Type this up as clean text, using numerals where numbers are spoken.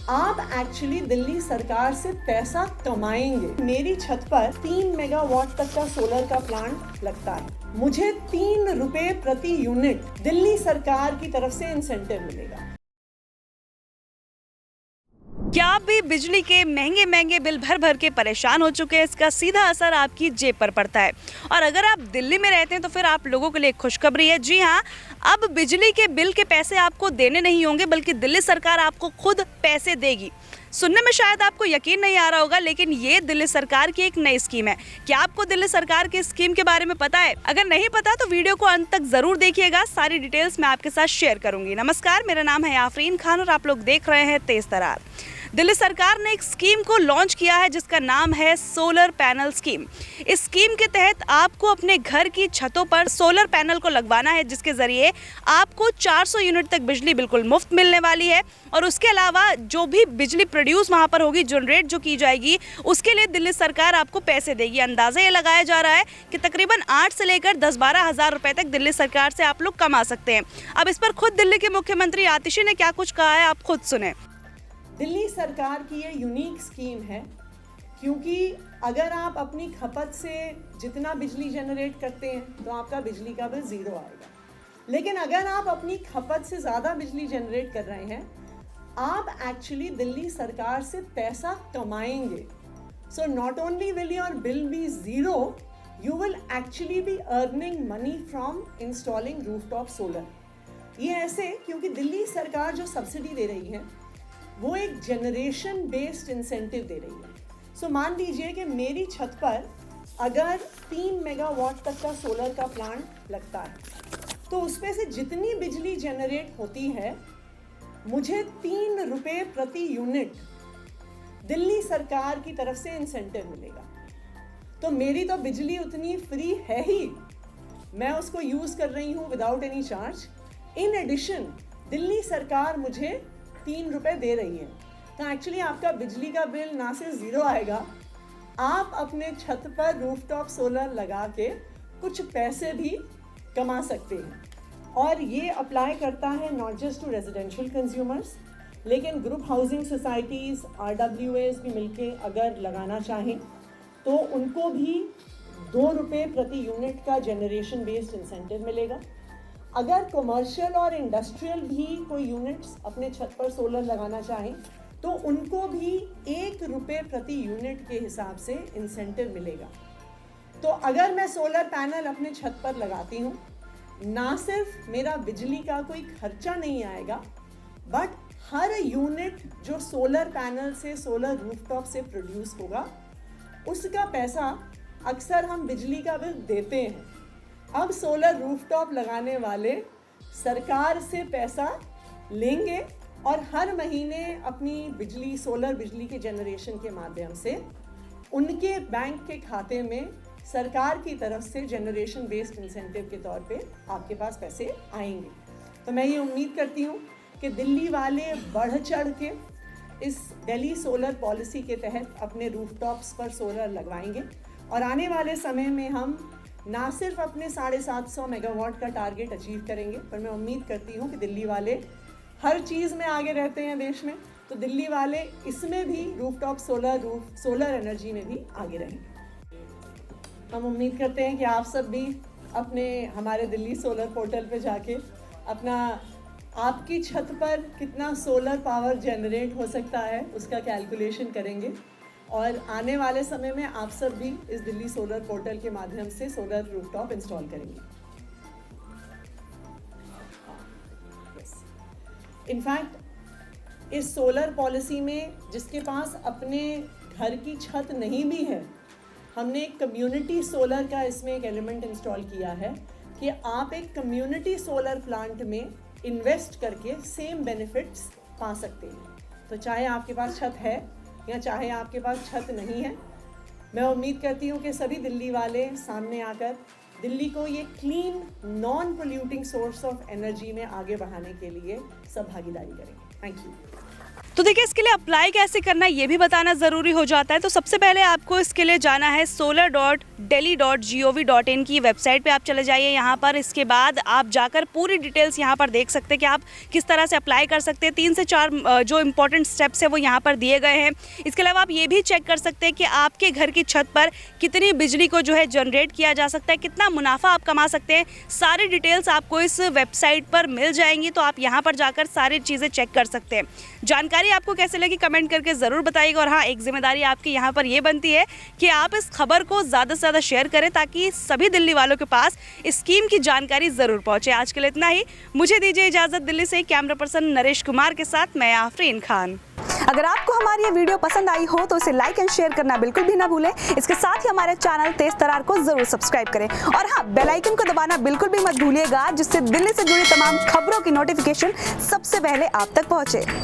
आप एक्चुअली दिल्ली सरकार से पैसा कमाएंगे। मेरी छत पर 3 मेगावाट तक का सोलर का प्लांट लगता है। मुझे 3 रुपए प्रति यूनिट दिल्ली सरकार की तरफ से इंसेंटिव मिलेगा। क्या आप भी बिजली के महंगे महंगे बिल भर भर के परेशान हो चुके हैं? इसका सीधा असर आपकी जेब पर पड़ता है। और अगर आप दिल्ली में रहते हैं तो फिर आप लोगों के लिए खुशखबरी है। जी हाँ, अब बिजली के बिल के पैसे आपको देने नहीं होंगे, बल्कि दिल्ली सरकार आपको खुद पैसे देगी। सुनने में शायद आपको यकीन नहीं आ रहा होगा, लेकिन ये दिल्ली सरकार की एक नई स्कीम है। क्या आपको दिल्ली सरकार की स्कीम के बारे में पता है? अगर नहीं पता तो वीडियो को अंत तक जरूर देखिएगा। सारी डिटेल्स मैं आपके साथ शेयर करूंगी। नमस्कार, मेरा नाम है आफरीन खान और आप लोग देख रहे हैं तेज तरार। दिल्ली सरकार ने एक स्कीम को लॉन्च किया है जिसका नाम है सोलर पैनल स्कीम। इस स्कीम के तहत आपको अपने घर की छतों पर सोलर पैनल को लगवाना है, जिसके जरिए आपको 400 यूनिट तक बिजली बिल्कुल मुफ्त मिलने वाली है। और उसके अलावा जो भी बिजली प्रोड्यूस वहां पर होगी, जनरेट जो की जाएगी, उसके लिए दिल्ली सरकार आपको पैसे देगी। अंदाजा ये लगाया जा रहा है कि तकरीबन 8 से लेकर 10-12 हज़ार रुपए तक दिल्ली सरकार से आप लोग कमा सकते हैं। अब इस पर खुद दिल्ली के मुख्यमंत्री आतिशी ने क्या कुछ कहा है, आप खुद सुने। दिल्ली सरकार की ये यूनिक स्कीम है, क्योंकि अगर आप अपनी खपत से जितना बिजली जनरेट करते हैं तो आपका बिजली का बिल ज़ीरो आएगा। लेकिन अगर आप अपनी खपत से ज़्यादा बिजली जनरेट कर रहे हैं, आप एक्चुअली दिल्ली सरकार से पैसा कमाएंगे। So not only will your bill be zero, you will actually be earning money from installing rooftop solar. ये ऐसे क्योंकि दिल्ली सरकार जो सब्सिडी दे रही है वो एक जनरेशन बेस्ड इंसेंटिव दे रही है। सो मान लीजिए कि मेरी छत पर अगर 3 मेगावाट तक का सोलर का प्लांट लगता है, तो उसमें से जितनी बिजली जनरेट होती है मुझे 3 रुपए प्रति यूनिट दिल्ली सरकार की तरफ से इंसेंटिव मिलेगा। तो मेरी तो बिजली उतनी फ्री है ही, मैं उसको यूज़ कर रही हूँ without any charge. In addition Delhi सरकार मुझे 3 रुपए दे रही है। तो एक्चुअली आपका बिजली का बिल ना सिर्फ ज़ीरो आएगा, आप अपने छत पर रूफटॉप सोलर लगा के कुछ पैसे भी कमा सकते हैं। और ये अप्लाई करता है not just to residential consumers, लेकिन ग्रुप हाउसिंग सोसाइटीज़, RWAs भी मिलके अगर लगाना चाहें तो उनको भी 2 रुपये प्रति यूनिट का जनरेशन बेस्ड इंसेंटिव मिलेगा। अगर कमर्शियल और इंडस्ट्रियल भी कोई यूनिट्स अपने छत पर सोलर लगाना चाहें तो उनको भी 1 रुपये प्रति यूनिट के हिसाब से इंसेंटिव मिलेगा। तो अगर मैं सोलर पैनल अपने छत पर लगाती हूँ, ना सिर्फ मेरा बिजली का कोई खर्चा नहीं आएगा, बट हर यूनिट जो सोलर पैनल से, सोलर रूफटॉप से प्रोड्यूस होगा, उसका पैसा अक्सर हम बिजली का बिल देते हैं। अब सोलर रूफटॉप लगाने वाले सरकार से पैसा लेंगे और हर महीने अपनी बिजली, सोलर बिजली के जनरेशन के माध्यम से उनके बैंक के खाते में सरकार की तरफ से जनरेशन बेस्ड इंसेंटिव के तौर पे आपके पास पैसे आएंगे। तो मैं ये उम्मीद करती हूँ कि दिल्ली वाले बढ़ चढ़ के इस दिल्ली सोलर पॉलिसी के तहत अपने रूफटॉप्स पर सोलर लगवाएंगे और आने वाले समय में हम ना सिर्फ अपने 750 मेगावाट का टारगेट अचीव करेंगे, पर मैं उम्मीद करती हूँ कि दिल्ली वाले हर चीज़ में आगे रहते हैं देश में, तो दिल्ली वाले इसमें भी रूफटॉप सोलर एनर्जी में भी आगे रहेंगे। हम उम्मीद करते हैं कि आप सब भी अपने हमारे दिल्ली सोलर पोर्टल पे जाके अपना आपकी छत पर कितना सोलर पावर जनरेट हो सकता है उसका कैलकुलेशन करेंगे और आने वाले समय में आप सब भी इस दिल्ली सोलर पोर्टल के माध्यम से सोलर रूफटॉप इंस्टॉल करेंगे। इनफैक्ट इस सोलर पॉलिसी में जिसके पास अपने घर की छत नहीं भी है, हमने एक कम्युनिटी सोलर का इसमें एक एलिमेंट इंस्टॉल किया है कि आप एक कम्युनिटी सोलर प्लांट में इन्वेस्ट करके सेम बेनिफिट्स पा सकते हैं। तो चाहे आपके पास छत है या चाहे आपके पास छत नहीं है, मैं उम्मीद करती हूँ कि सभी दिल्ली वाले सामने आकर दिल्ली को ये clean, non polluting source of energy में आगे बढ़ाने के लिए सब भागीदारी करेंगे। Thank you. तो देखिए इसके लिए अप्लाई कैसे करना है ये भी बताना ज़रूरी हो जाता है। तो सबसे पहले आपको इसके लिए जाना है solar.delhi.gov.in की वेबसाइट पे आप चले जाइए। यहाँ पर इसके बाद आप जाकर पूरी डिटेल्स यहाँ पर देख सकते हैं कि आप किस तरह से अप्लाई कर सकते हैं। 3 से 4 जो इम्पोर्टेंट स्टेप्स है वो यहाँ पर दिए गए हैं। इसके अलावा आप ये भी चेक कर सकते हैं कि आपके घर की छत पर कितनी बिजली को जो है जनरेट किया जा सकता है, कितना मुनाफा आप कमा सकते हैं। सारी डिटेल्स आपको इस वेबसाइट पर मिल जाएंगी, तो आप यहाँ पर जाकर सारी चीज़ें चेक कर सकते हैं। जानकारी आपको कैसे लगी कमेंट करके ज़रूर बताइएगा। और हाँ, एक जिम्मेदारी आपकी यहाँ पर ये बनती है कि आप इस खबर को ज़्यादा से ज़्यादा शेयर करें ताकि सभी दिल्ली वालों के पास इस स्कीम की जानकारी ज़रूर पहुँचे। आज के लिए इतना ही, मुझे दीजिए इजाज़त। दिल्ली से कैमरा पर्सन नरेश कुमार के साथ मैं आफरीन खान। अगर आपको हमारी ये वीडियो पसंद आई हो तो इसे लाइक एंड शेयर करना बिल्कुल भी ना भूलें। इसके साथ ही हमारे चैनल तेज तरार को जरूर सब्सक्राइब करें और हाँ, बेल आइकन को दबाना बिल्कुल भी मत भूलिएगा, जिससे दिल्ली से जुड़ी तमाम खबरों की नोटिफिकेशन सबसे पहले आप तक पहुंचे।